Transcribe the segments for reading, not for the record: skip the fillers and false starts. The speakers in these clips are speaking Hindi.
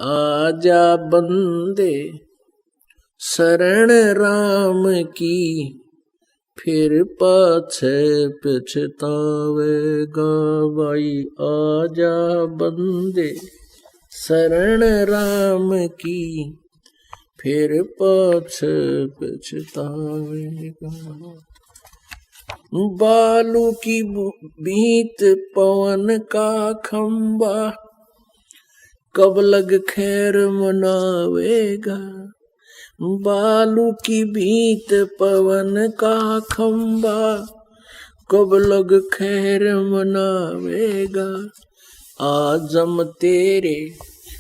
आजा बंदे शरण राम की, फिर पाछे पछतावेगा भाई। आजा बंदे शरण राम की, फिर पाछे पछतावेगा। बालू की भीत पवन का खंबा, कब लग खैर मनावेगा। बालू की भीत पवन का खंबा, कब लग खैर मनावेगा। आजम तेरे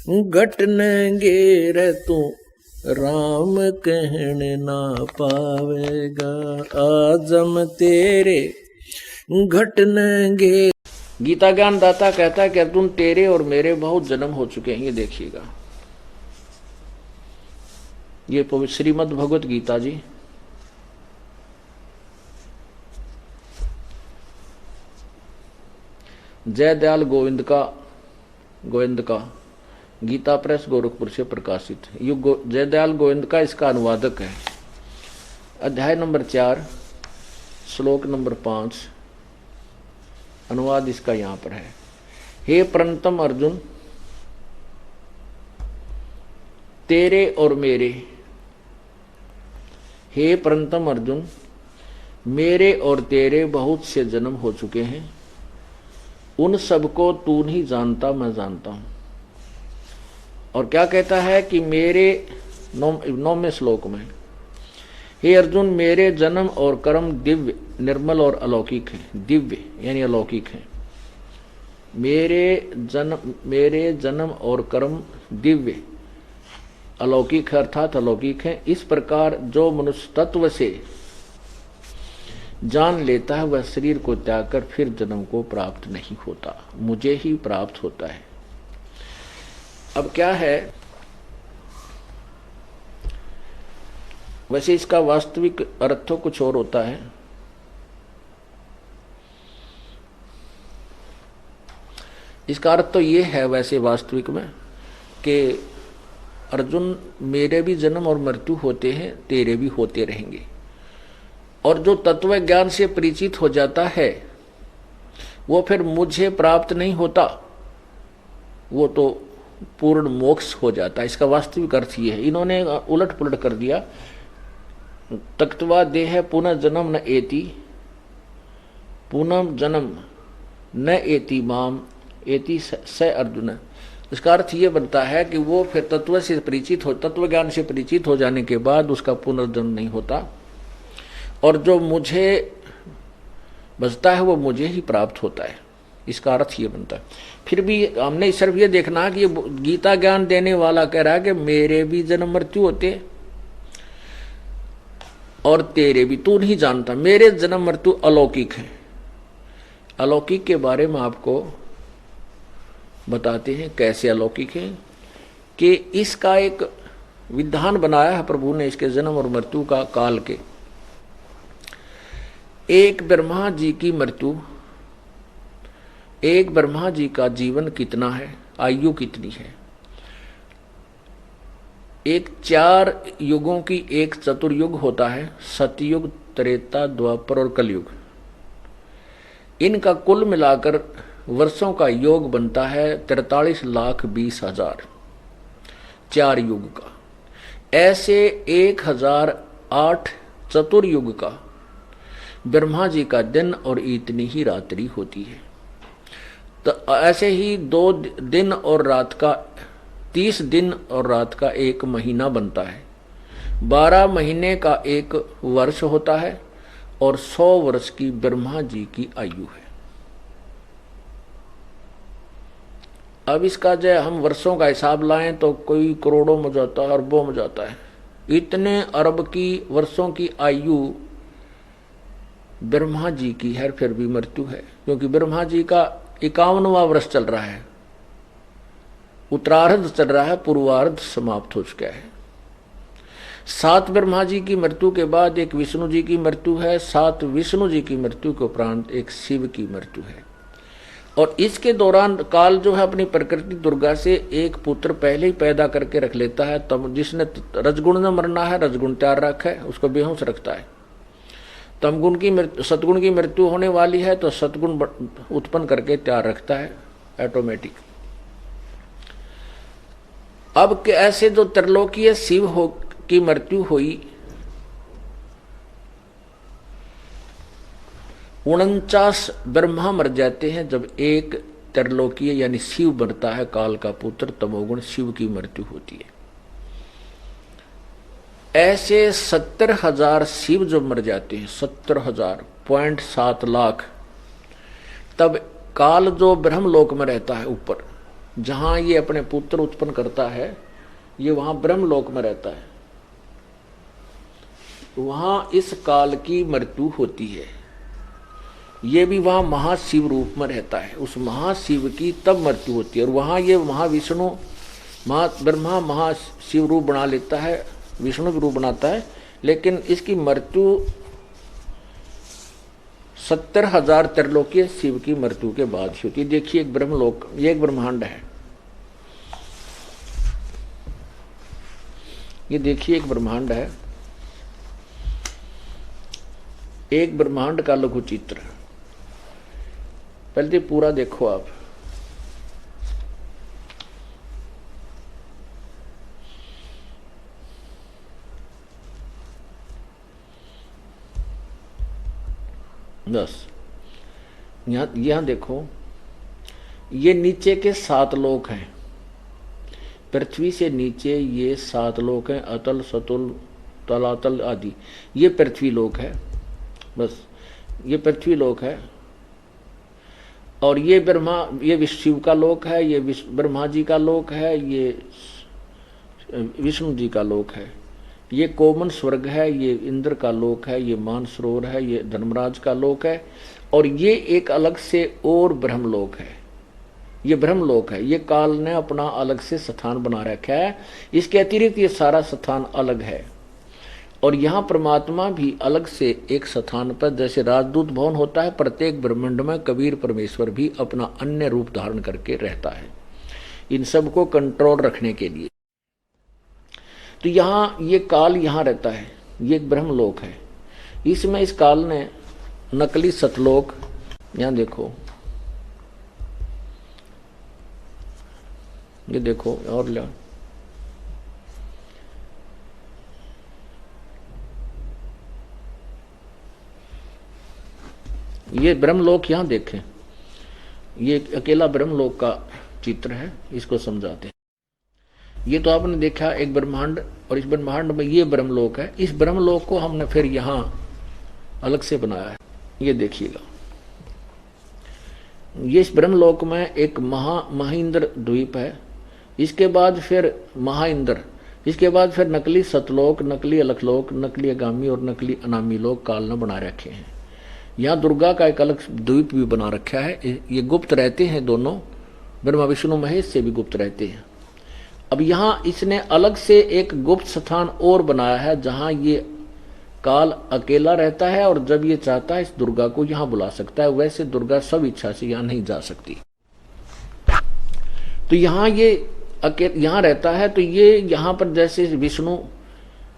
घटनेंगे रे तू, राम कहने ना पावेगा। आजम तेरे घटनेंगे। गीता ज्ञान दाता कहता है कि अर्जुन तेरे और मेरे बहुत जन्म हो चुके हैं, ये देखिएगा। ये पवित्र श्रीमद् भगवत गीता जी जयदयाल गोविंद का गीता प्रेस गोरखपुर से प्रकाशित है। ये जयदयाल गोविंद का इसका अनुवादक है। अध्याय नंबर 4 श्लोक नंबर 5 अनुवाद इसका यहां पर है। हे प्रणतम अर्जुन, तेरे और मेरे, हे प्रणतम अर्जुन, मेरे और तेरे बहुत से जन्म हो चुके हैं। उन सबको तू नहीं जानता, मैं जानता हूं। और क्या कहता है कि मेरे 9वें श्लोक में, हे अर्जुन, मेरे जन्म और कर्म दिव्य, निर्मल और अलौकिक है। दिव्य यानी अलौकिक है। मेरे जन्म और कर्म दिव्य अलौकिक है, अर्थात अलौकिक है। इस प्रकार जो मनुष्य तत्व से जान लेता है, वह शरीर को त्याग कर फिर जन्म को प्राप्त नहीं होता, मुझे ही प्राप्त होता है। अब क्या है, वैसे इसका वास्तविक अर्थ तो कुछ और होता है। इसका अर्थ तो ये है वैसे वास्तविक में कि अर्जुन, मेरे भी जन्म और मृत्यु होते हैं, तेरे भी होते रहेंगे। और जो तत्व ज्ञान से परिचित हो जाता है, वो फिर मुझे प्राप्त नहीं होता, वो तो पूर्ण मोक्ष हो जाता है। इसका वास्तविक अर्थ ये है। इन्होंने उलट पुलट कर दिया। तक्त्वा देह पुनः जन्म न एति, पुनः जन्म न एति माम एति स अर्जुन। इसका अर्थ ये बनता है कि वो फिर तत्व से परिचित हो, तत्व ज्ञान से परिचित हो जाने के बाद उसका पुनर्जन्म नहीं होता, और जो मुझे बचता है वो मुझे ही प्राप्त होता है। इसका अर्थ ये बनता है। फिर भी हमने सिर्फ ये देखना है कि ये गीता ज्ञान देने वाला कह रहा है कि मेरे भी जन्म मृत्यु होते और तेरे भी, तू नहीं जानता। मेरे जन्म मृत्यु अलौकिक है। अलौकिक के बारे में आपको बताते हैं कैसे अलौकिक है, कि इसका एक विधान बनाया है प्रभु ने, इसके जन्म और मृत्यु का काल के। एक ब्रह्मा जी की मृत्यु, एक ब्रह्मा जी का जीवन कितना है, आयु कितनी है। एक 4 युगों की एक चतुर्युग होता है, सतयुग, त्रेता, द्वापर और कलयुग। इनका कुल मिलाकर वर्षों का योग बनता है 43,20,000 4 युग का। ऐसे 1008 चतुर्युग का ब्रह्मा जी का दिन और इतनी ही रात्रि होती है। तो ऐसे ही 2 दिन और रात का, 30 दिन और रात का एक महीना बनता है। 12 महीने का एक वर्ष होता है, और 100 वर्ष की ब्रह्मा जी की आयु है। अब इसका जो हम वर्षों का हिसाब लाएं तो कोई करोड़ों में जाता है, अरबों में जाता है। इतने अरब की वर्षों की आयु ब्रह्मा जी की है, फिर भी मृत्यु है। क्योंकि ब्रह्मा जी का 51वां वर्ष चल रहा है, उत्तरार्ध चल रहा है, पूर्वार्ध समाप्त हो चुका है। 7 ब्रह्मा जी की मृत्यु के बाद एक विष्णु जी की मृत्यु है, 7 विष्णु जी की मृत्यु के उपरांत एक शिव की मृत्यु है। और इसके दौरान काल जो है अपनी प्रकृति दुर्गा से एक पुत्र पहले ही पैदा करके रख लेता है। तब जिसने रजगुण में मरना है, रजगुण तैयार रखा है, उसको बेहोश रखता है। तमगुण की मृत्यु, सतगुण की मृत्यु होने वाली है तो सतगुण उत्पन्न करके तैयार रखता है ऑटोमेटिक। अब ऐसे जो त्रिलोकीय शिव हो की मृत्यु हुई, 49 ब्रह्मा मर जाते हैं जब एक त्रिलोकीय यानी शिव मरता है, काल का पुत्र तमोगुण शिव की मृत्यु होती है। ऐसे 70,000 शिव जब मर जाते हैं, 70,000 0.7 लाख, तब काल जो ब्रह्मलोक में रहता है ऊपर, जहां ये अपने पुत्र उत्पन्न करता है, ये वहां ब्रह्मलोक में रहता है, वहां इस काल की मृत्यु होती है। ये भी वहां महाशिव रूप में रहता है, उस महाशिव की तब मृत्यु होती है। और वहां ये महाविष्णु ब्रह्मा महाशिव रूप बना लेता है, विष्णु भी रूप बनाता है, लेकिन इसकी मृत्यु 70,000 त्रिलोकीय शिव की मृत्यु के बाद ही होती है। देखिए एक ब्रह्मलोक, ये एक ब्रह्मांड है, ये देखिए एक ब्रह्मांड है, एक ब्रह्मांड का लघु चित्र। पहले पूरा देखो आप, बस यहां देखो, ये नीचे के 7 लोक हैं, पृथ्वी से नीचे ये 7 लोक हैं, अतल सतुल तलातल आदि, ये पृथ्वी लोक है, बस ये पृथ्वी लोक है। और ये ब्रह्मा, ये शिव का लोक है, ये ब्रह्मा जी का लोक है, ये विष्णु जी का लोक है, ये कोमन स्वर्ग है, ये इंद्र का लोक है, ये मानसरोवर है, ये धर्मराज का लोक है, और ये एक अलग से और ब्रह्मलोक है, ये ब्रह्मलोक है। ये काल ने अपना अलग से स्थान बना रखा है, इसके अतिरिक्त ये सारा स्थान अलग है। और यहाँ परमात्मा भी अलग से एक स्थान पर, जैसे राजदूत भवन होता है, प्रत्येक ब्रह्मांड में कबीर परमेश्वर भी अपना अन्य रूप धारण करके रहता है, इन सब को कंट्रोल रखने के लिए। तो यहाँ ये काल यहाँ रहता है, ये एक ब्रह्मलोक है, इसमें इस काल ने नकली सतलोक, यहाँ देखो, ये देखो और ले, ये ब्रह्मलोक यहाँ देखें, ये अकेला ब्रह्मलोक का चित्र है, इसको समझाते हैं। ये तो आपने देखा एक ब्रह्मांड, और इस ब्रह्मांड में ये ब्रह्मलोक है, इस ब्रह्मलोक को हमने फिर यहाँ अलग से बनाया है। ये देखिएगा, ये इस ब्रह्मलोक में एक महेंद्र द्वीप है, इसके बाद फिर महाइंद्र, इसके बाद फिर नकली सतलोक, नकली अलखलोक, नकली अगामी और नकली अनामी लोक काल ने बना रखे हैं। यहाँ दुर्गा का एक अलग द्वीप भी बना रखा है, ये गुप्त रहते हैं, दोनों ब्रह्मा विष्णु महेश से भी गुप्त रहते हैं। अब यहाँ इसने अलग से एक गुप्त स्थान और बनाया है, जहाँ ये काल अकेला रहता है, और जब ये चाहता है इस दुर्गा को यहाँ बुला सकता है। वैसे दुर्गा सब इच्छा से यहाँ नहीं जा सकती, तो यहाँ ये यहाँ रहता है। तो ये यहाँ पर जैसे विष्णु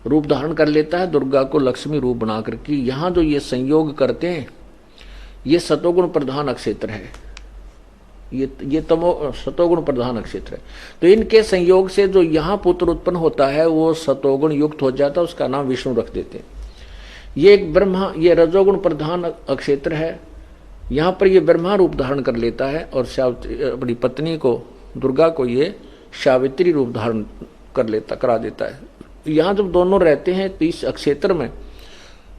रूप धारण कर लेता है, दुर्गा को लक्ष्मी रूप बना करके यहाँ जो ये संयोग करते हैं, ये सतोगुण प्रधान अक्षेत्र है, ये सतोगुण प्रधान अक्षेत्र है। तो इनके संयोग से जो यहाँ पुत्र उत्पन्न होता है वो सतोगुण युक्त हो जाता है, उसका नाम विष्णु रख देते हैं। ये एक ब्रह्मा, ये रजोगुण प्रधान अक्षेत्र है, यहाँ पर ये ब्रह्मा रूप धारण कर लेता है, और अपनी पत्नी को दुर्गा को ये सावित्री रूप धारण करा देता है। यहाँ जब दोनों रहते हैं तो इस क्षेत्र में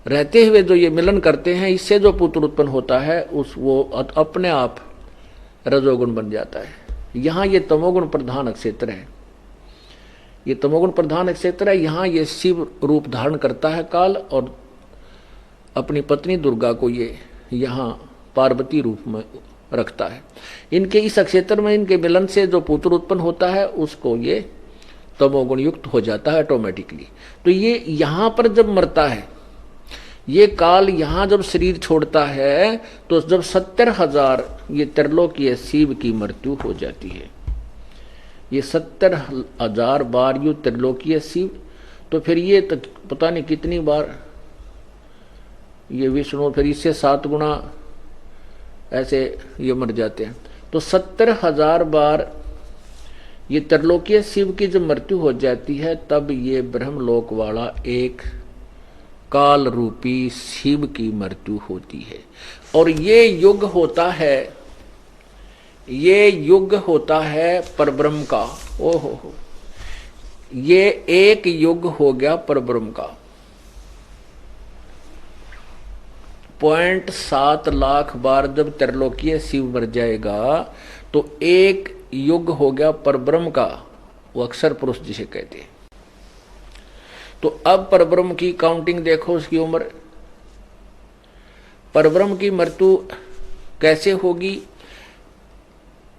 रहते हुए जो ये मिलन करते हैं, इससे जो पुत्र उत्पन्न होता है वो अपने आप रजोगुण बन जाता है। यहाँ ये तमोगुण प्रधान क्षेत्र है, ये तमोगुण प्रधान क्षेत्र है। यहाँ ये शिव रूप धारण करता है काल, और अपनी पत्नी दुर्गा को ये यहाँ पार्वती रूप में रखता है। इनके इस क्षेत्र में इनके मिलन से जो पुत्र उत्पन्न होता है उसको ये तमोगुण युक्त हो जाता है ऑटोमेटिकली। तो ये यहाँ पर जब मरता है, ये काल यहां जब शरीर छोड़ता है तो जब 70,000 ये त्रिलोकीय शिव की मृत्यु हो जाती है, ये 70,000 बार यू त्रिलोकीय शिव, तो फिर ये तो पता नहीं कितनी बार ये विष्णु, फिर इससे 7 गुना ऐसे ये मर जाते हैं। तो 70,000 बार ये त्रिलोकीय शिव की जब मृत्यु हो जाती है तब ये ब्रह्मलोक वाला एक काल रूपी शिव की मृत्यु होती है। और ये युग होता है, ये युग होता है परब्रह्म का। ओहो, ये एक युग हो गया परब्रह्म का। 0.7 लाख बार जब त्रिलोकीय शिव मर जाएगा तो एक युग हो गया परब्रह्म का, वो अक्षर पुरुष जिसे कहते हैं। तो अब परब्रह्म की काउंटिंग देखो, उसकी उम्र, परब्रह्म की मृत्यु कैसे होगी।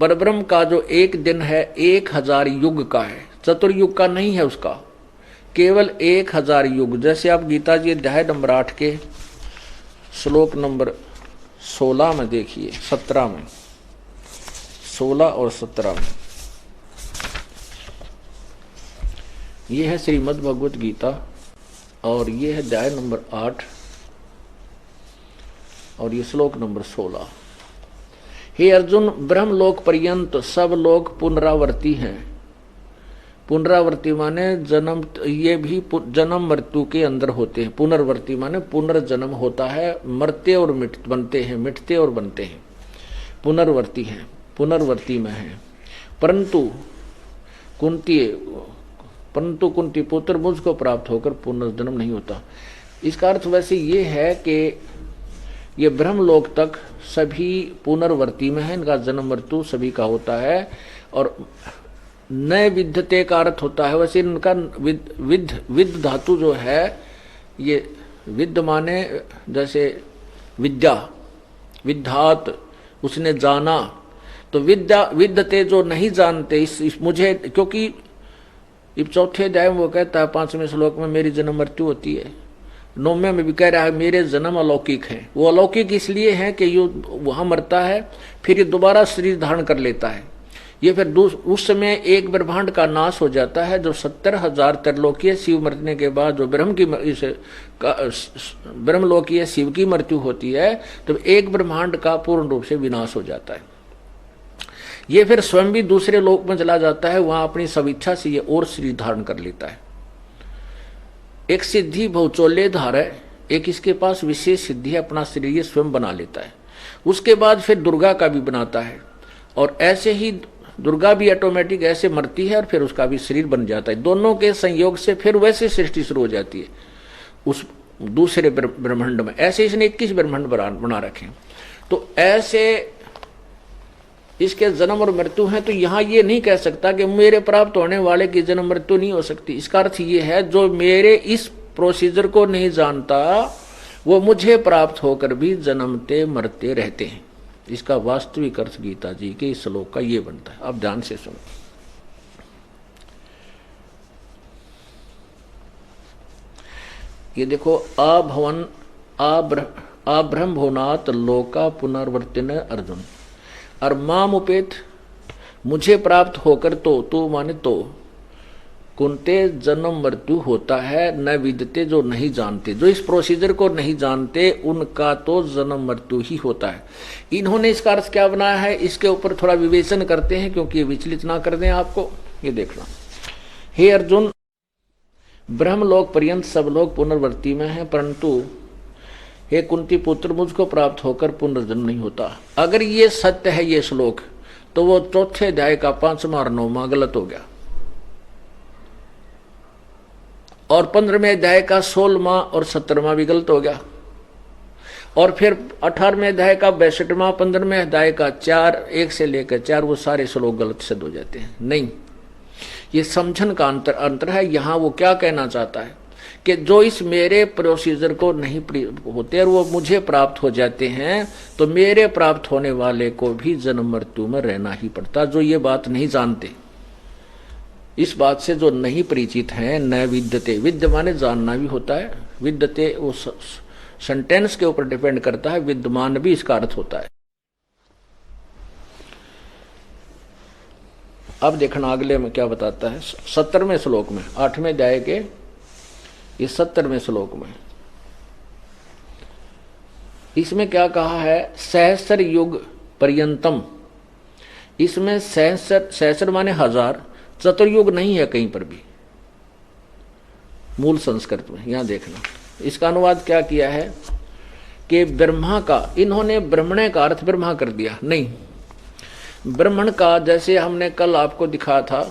परब्रह्म का जो एक दिन है 1000 युग का है, चतुर्युग का नहीं है उसका, केवल 1000 युग। जैसे आप गीता जी अध्याय नंबर 8 के श्लोक नंबर 16 में देखिए, 17 में, 16 और 17 में, ये है श्रीमद् भगवत गीता और ये है अध्याय नंबर 8 और ये श्लोक नंबर 16। हे अर्जुन, ब्रह्मलोक पर्यंत सब लोग पुनरावर्ती हैं। पुनरावर्ती माने जन्म, ये भी जन्म मृत्यु के अंदर होते हैं। पुनर्वर्ती माने पुनर्जन्म होता है, मरते और बनते हैं, मिटते और बनते हैं, पुनर्वर्ती हैं, पुनर्वर्ती में है। परंतु कुंती पुत्र मुझको प्राप्त होकर पुनर्जन्म नहीं होता। इसका अर्थ वैसे ये है कि ये ब्रह्मलोक तक सभी पुनर्वर्ती में है, इनका जन्म मृत्यु सभी का होता है। और नए विद्यते का अर्थ होता है, वैसे इनका विद धातु जो है, ये विद माने जैसे विद्या, विद्यात, उसने जाना, तो विद्यते जो नहीं जानते, इस मुझे, क्योंकि इस चौथे अध्याय में वो कहता है 5वें श्लोक में मेरी जन्म मृत्यु होती है, 9वें में भी कह रहा है मेरे जन्म अलौकिक हैं। वो अलौकिक इसलिए हैं कि ये वहां मरता है, फिर ये दोबारा शरीर धारण कर लेता है। ये फिर उस समय एक ब्रह्मांड का नाश हो जाता है। जो 70,000 त्रिलोकीय शिव मरने के बाद जो ब्रह्मलोकीय शिव की मृत्यु होती है, तो एक ब्रह्मांड का पूर्ण रूप से विनाश हो जाता है। ये फिर स्वयं भी दूसरे लोक में चला जाता है, वहां अपनी स्वेच्छा से ये और शरीर धारण कर लेता है। एक सिद्धि बहुचोल्य धार है, एक इसके पास विशेष सिद्धि है, अपना शरीर ये स्वयं बना लेता है। उसके बाद फिर दुर्गा का भी बनाता है, और ऐसे ही दुर्गा भी ऑटोमेटिक ऐसे मरती है और फिर उसका भी शरीर बन जाता है। दोनों के संयोग से फिर वैसे सृष्टि शुरू हो जाती है उस दूसरे ब्रह्मांड में। ऐसे इसने 21 ब्रह्मांड बना रखे। तो ऐसे इसके जन्म और मृत्यु है। तो यहाँ ये नहीं कह सकता कि मेरे प्राप्त होने वाले की जन्म मृत्यु नहीं हो सकती। इसका अर्थ ये है जो मेरे इस प्रोसीजर को नहीं जानता वो मुझे प्राप्त होकर भी जन्मते मरते रहते हैं। इसका वास्तविक अर्थ गीता जी के इस श्लोक का ये बनता है। आप ध्यान से सुनो। ये देखो, आब्रह्म भुवनात् लोका पुनर्वर्तिन अर्जुन, और माम उपेत, मुझे प्राप्त होकर तो माने तो कुंते जन्म मृत्यु होता है, न विदते, जो नहीं जानते, जो इस प्रोसीजर को नहीं जानते उनका तो जन्म मृत्यु ही होता है। इन्होंने इसका अर्थ क्या बनाया है, इसके ऊपर थोड़ा विवेचन करते हैं क्योंकि ये विचलित ना कर दें आपको। ये देखना, हे अर्जुन, ब्रह्मलोक पर्यंत सब लोग पुनर्वर्ती में हैं, परंतु हे कुंती पुत्र, मुझको प्राप्त होकर पुनर्जन्म नहीं होता। अगर ये सत्य है ये श्लोक, तो वो चौथे अध्याय का 5वां और 9वां गलत हो गया, और 15वें अध्याय का 16वां और 17वां भी गलत हो गया, और फिर 18वें अध्याय का 62वां, 15वें अध्याय का 4, 1 से लेकर 4, वो सारे श्लोक गलत सिद्ध हो जाते हैं। नहीं, ये समझन का अंतर है। यहाँ वो क्या कहना चाहता है कि जो इस मेरे प्रोसीजर को नहीं होते और वो मुझे प्राप्त हो जाते हैं, तो मेरे प्राप्त होने वाले को भी जन्म मृत्यु में रहना ही पड़ता। जो ये बात नहीं जानते, इस बात से जो नहीं परिचित हैं, न विद्यते, विद्य माने जानना भी होता है, विद्यते वो सेंटेंस के ऊपर डिपेंड करता है, विद्यमान भी इसका अर्थ होता है। अब देखना अगले में क्या बताता है 70वें श्लोक में, 8वें अध्याय के इस 70वें श्लोक में। इसमें क्या कहा है, सहस्र युग पर्यंतम। इसमें सहस्र माने हजार, चतुर्युग नहीं है कहीं पर भी मूल संस्कृत में। यहां देखना इसका अनुवाद क्या किया है कि ब्रह्मा का, इन्होंने ब्रह्मणे का अर्थ ब्रह्मा कर दिया, नहीं, ब्रह्मण का जैसे हमने कल आपको दिखाया था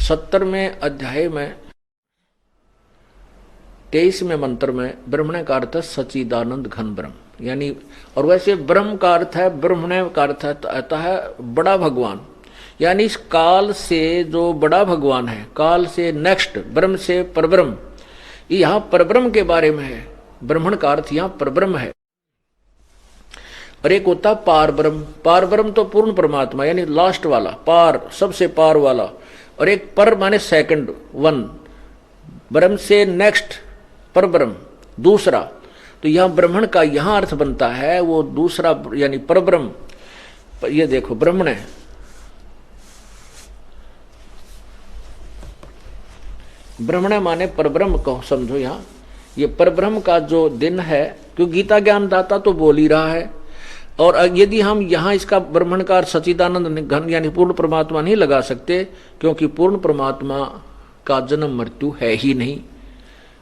70वें अध्याय में 23वें मंत्र में, ब्रह्मणे का अर्थ है सच्चिदानंद घन ब्रह्म, यानी, और वैसे ब्रह्म का अर्थ है, ब्रह्मणे का अर्थ आता है बड़ा भगवान, यानी इस काल से जो बड़ा भगवान है, काल से नेक्स्ट, ब्रह्म से परब्रह्म। यहां परब्रह्म के बारे में है, ब्रह्मण का अर्थ यहां परब्रह्म है। और एक होता पार ब्रह्म, पार ब्रह्म तो पूर्ण परमात्मा यानी लास्ट वाला, पार सबसे पार वाला, और एक पर माने सेकंड वन, ब्रह्म से नेक्स्ट पर ब्रह्म दूसरा। तो यहां ब्रह्मण का यहां अर्थ बनता है वो दूसरा यानी पर ब्रह्म। ये देखो ब्रह्मण है, ब्रह्मण माने परब्रह्म को समझो। यहां ये परब्रह्म का जो दिन है, क्योंकि गीता ज्ञानदाता तो बोल ही रहा है, और यदि हम यहाँ इसका ब्रह्मण का सच्चिदानंद घन यानी पूर्ण परमात्मा नहीं लगा सकते, क्योंकि पूर्ण परमात्मा का जन्म मृत्यु है ही नहीं।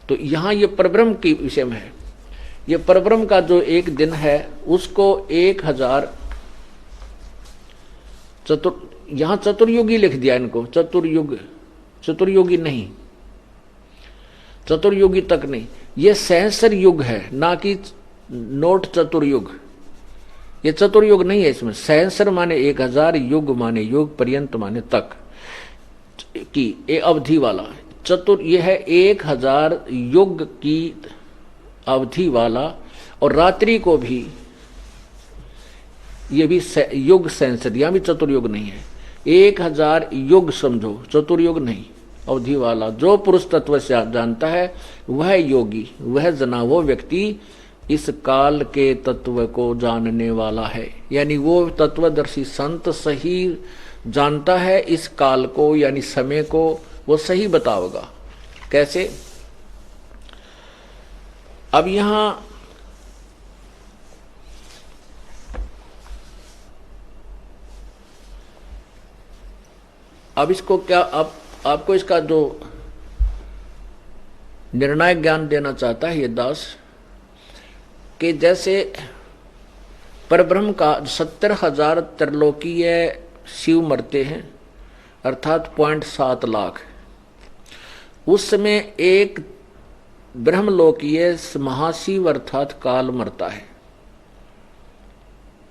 तो यहाँ ये परब्रह्म के विषय में है। ये परब्रह्म का जो एक दिन है उसको 1000 यहाँ चतुर्युगी लिख दिया इनको, चतुर्युग, चतुर्युगी नहीं, चतुर्युगी तक नहीं, ये सहस्र युग है, ना कि नोट चतुर्युग। ये चतुर्युग नहीं है, इसमें सहस्र माने 1000, युग माने युग, पर्यंत माने तक की ये अवधि वाला। चतुर ये है 1000 युग की अवधि वाला, और रात्रि को भी ये भी युग सहस्र, यहां भी चतुर्युग नहीं है, 1000 युग समझो, चतुर्युग नहीं, अवधि वाला। जो पुरुष तत्व से जानता है वह योगी, वह जना, वो व्यक्ति इस काल के तत्व को जानने वाला है, यानी वो तत्वदर्शी संत सही जानता है इस काल को, यानी समय को वो सही बताओगा। कैसे? अब यहां अब इसको क्या, अब आपको इसका जो निर्णायक ज्ञान देना चाहता है ये दास, कि जैसे परब्रह्म का 70,000 त्रिलोकीय शिव मरते हैं, अर्थात 0.7 लाख, उस समय एक ब्रह्मलोकीय महाशिव अर्थात काल मरता है।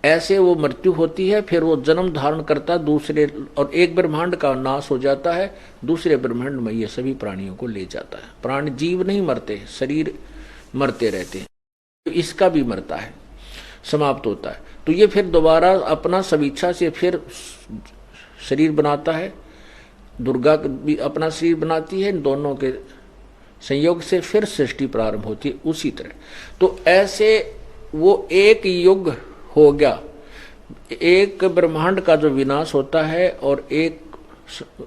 ऐसे वो मृत्यु होती है, फिर वो जन्म धारण करता दूसरे, और एक ब्रह्मांड का नाश हो जाता है, दूसरे ब्रह्मांड में ये सभी प्राणियों को ले जाता है। प्राणी जीव नहीं मरते, शरीर मरते रहते हैं, इसका भी मरता है, समाप्त होता है। तो ये फिर दोबारा अपना स्वेच्छा से फिर शरीर बनाता है, दुर्गा भी अपना शरीर बनाती है, इन दोनों के संयोग से फिर सृष्टि प्रारंभ होती है उसी तरह। तो ऐसे वो एक युग हो गया, एक ब्रह्मांड का जो विनाश होता है और एक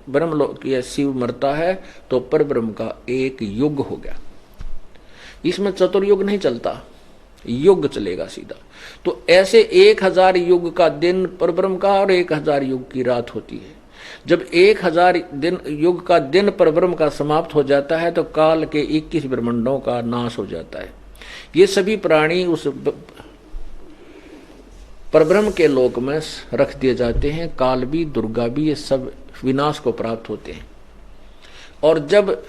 ब्रह्मलोकीय शिव मरता है, तो पर ब्रह्म का एक युग हो गया। इसमें चतुर्युग नहीं चलता, युग चलेगा सीधा। तो ऐसे 1000 युग का दिन परब्रह्म का और 1000 युग की रात होती है। जब 1000 दिन युग का दिन परब्रह्म का समाप्त हो जाता है, तो काल के 21 ब्रह्मांडों का नाश हो जाता है। ये सभी प्राणी उस परब्रह्म के लोक में रख दिए जाते हैं। काल भी, दुर्गा भी, ये सब विनाश को प्राप्त होते हैं। और जब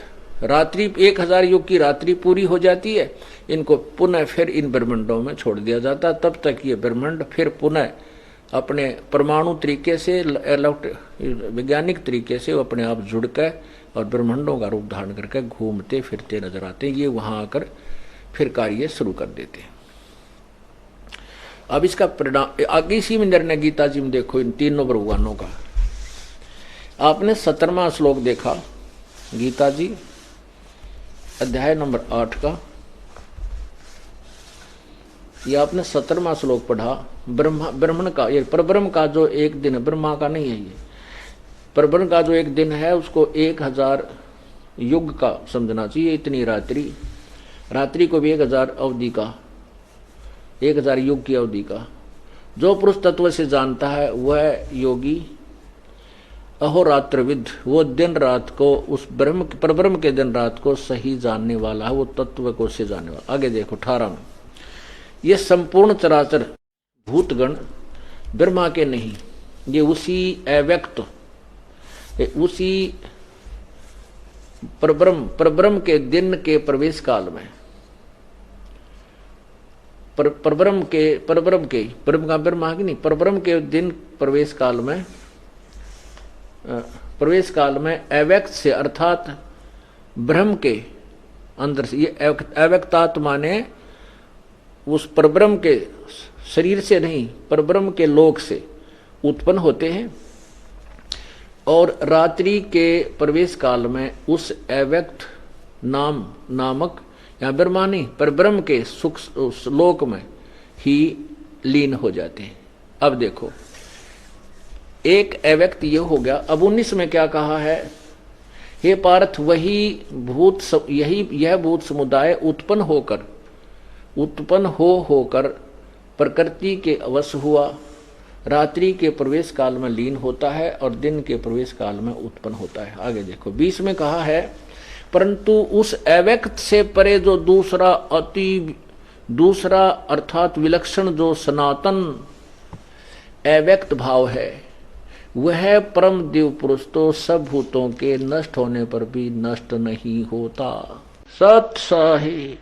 रात्रि 1000 युग की रात्रि पूरी हो जाती है, इनको पुनः फिर इन ब्रह्मांडों में छोड़ दिया जाता है। तब तक ये ब्रह्मांड फिर पुनः अपने परमाणु तरीके से, वैज्ञानिक तरीके से वो अपने आप जुड़ कर और ब्रह्मांडों का रूप धारण करके घूमते फिरते नजर आते हैं। ये वहां आकर फिर कार्य शुरू कर देते हैं। अब इसका परिणाम आगे इसी में निर्णय गीता जी में देखो, इन तीनों भगवानों का। आपने 17वां श्लोक देखा गीता जी अध्याय नंबर 8 का, ये आपने 17वां श्लोक पढ़ा। ब्रह्मण का, ये परब्रह्म का जो एक दिन, ब्रह्मा का नहीं है ये, परब्रह्म का जो एक दिन है उसको 1000 युग का समझना चाहिए। इतनी रात्रि, रात्रि को भी 1000 अवधि का, 1000 युग की अवधि का। जो पुरुष तत्व से जानता है वह योगी अहोरात्रविद, वो दिन रात को उस ब्रह्म परब्रह्म के दिन रात को सही जानने वाला है, वो तत्व को से जानने वाला। आगे देखो 18 में, ये संपूर्ण चराचर भूतगण ब्रह्मा के नहीं, ये उसी अव्यक्त, उसी परब्रह्म के दिन के प्रवेश काल में, परब्रह्म के ब्रह्म का ब्रह्मा की नहीं, परब्रह्म के दिन प्रवेश काल में अव्यक्त से अर्थात ब्रह्म के अंदर से, ये अव्यक्तात्मा ने उस परब्रह्म के शरीर से नहीं, परब्रह्म के लोक से उत्पन्न होते हैं। और रात्रि के प्रवेश काल में उस अव्यक्त नामक या ब्रह्मा नहीं, परब्रह्म के सुख लोक में ही लीन हो जाते हैं। अब देखो एक अव्यक्त ये हो गया। अब 19 में क्या कहा है, हे पार्थ वही यह भूत समुदाय उत्पन्न होकर प्रकृति के वश हुआ, रात्रि के प्रवेश काल में लीन होता है और दिन के प्रवेश काल में उत्पन्न होता है। आगे देखो 20 में कहा है, परंतु उस अव्यक्त से परे जो दूसरा अर्थात विलक्षण जो सनातन अव्यक्त भाव है, वह परम दिव्य पुरुष तो सब भूतों के नष्ट होने पर भी नष्ट नहीं होता। सत साही।